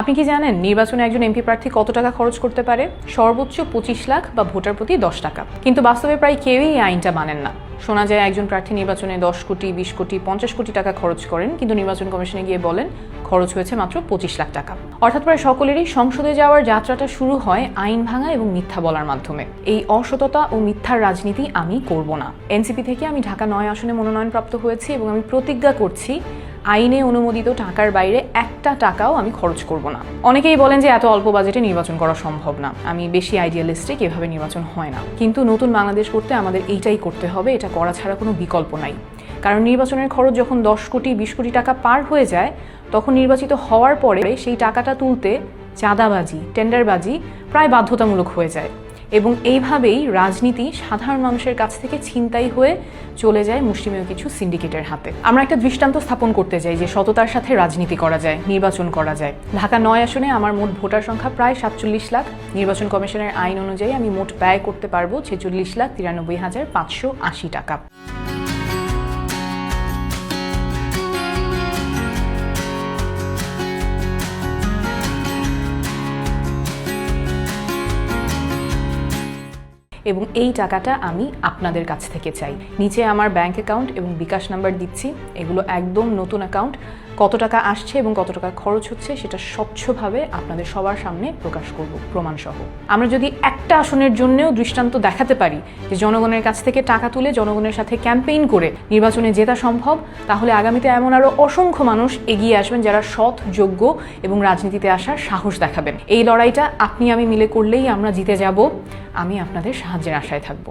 আপনি কি জানেন নির্বাচনে একজন এমপি প্রার্থী কত টাকা খরচ করতে পারে? সর্বোচ্চ 25 লাখ বা ভোটার প্রতি 10 টাকা। কিন্তু বাস্তবে প্রায় কেউই এই আইনটা মানেন না। শোনা যায় একজন প্রার্থী নির্বাচনে 10 কোটি, 20 কোটি, 50 কোটি টাকা খরচ করেন, কিন্তু নির্বাচন কমিশনে গিয়ে বলেন খরচ হয়েছে মাত্র 25 লাখ টাকা। অর্থাৎ প্রায় সকলেরই সংসদে যাওয়ার যাত্রাটা শুরু হয় আইন ভাঙা এবং মিথ্যা বলার মাধ্যমে। এই অসততা ও মিথ্যার রাজনীতি আমি করব না। এনসিপি থেকে আমি ঢাকা 9 আসনে মনোনয়নপ্রাপ্ত হয়েছি এবং আমি প্রতিজ্ঞা করছি আইনে অনুমোদিত টাকার বাইরে একটা টাকাও আমি খরচ করব না। অনেকেই বলেন যে এত অল্প বাজেটে নির্বাচন করা সম্ভব না, আমি বেশি আইডিয়ালিস্টিক, এভাবে নির্বাচন হয় না। কিন্তু নতুন বাংলাদেশ করতে আমাদের এইটাই করতে হবে, এটা করা ছাড়া কোনো বিকল্প নাই। কারণ নির্বাচনের খরচ যখন 10 কোটি 20 কোটি টাকা পার হয়ে যায়, তখন নির্বাচিত হওয়ার পরে সেই টাকাটা তুলতে চাঁদাবাজি, টেন্ডারবাজি প্রায় বাধ্যতামূলক হয়ে যায় এবং এইভাবেই রাজনীতি সাধারণ মানুষের কাছ থেকে ছিনতাই হয়ে চলে যায় মুষ্টিমেয় কিছু সিন্ডিকেটের হাতে। আমরা একটা দৃষ্টান্ত স্থাপন করতে চাই যে সততার সাথে রাজনীতি করা যায়, নির্বাচন করা যায়। ঢাকা 9 আসনে আমার মোট ভোটার সংখ্যা প্রায় 47 লাখ। নির্বাচন কমিশনের আইন অনুযায়ী আমি মোট ব্যয় করতে পারবো 46,93,580 টাকা। এবং এই টাকাটা আমি আপনাদের কাছ থেকে চাই। নিচে আমার ব্যাংক অ্যাকাউন্ট এবং বিকাশ নাম্বার দিচ্ছি, এগুলো একদম নতুন অ্যাকাউন্ট। কত টাকা আসছে এবং কত টাকা খরচ হচ্ছে সেটা স্বচ্ছভাবে আপনাদের সবার সামনে প্রকাশ করব প্রমাণসহ। আমরা যদি একটা আসনের জন্যও দৃষ্টান্ত দেখাতে পারি যে জনগণের কাছ থেকে টাকা তুলে জনগণের সাথে ক্যাম্পেইন করে নির্বাচনে জেতা সম্ভব, তাহলে আগামীতে এমন আরও অসংখ্য মানুষ এগিয়ে আসবেন যারা সৎ, যোগ্য এবং রাজনীতিতে আসার সাহস দেখাবেন। এই লড়াইটা আপনি আমি মিলে করলেই আমরা জিতে যাব। আমি আপনাদের সাহায্যের আশায় থাকব।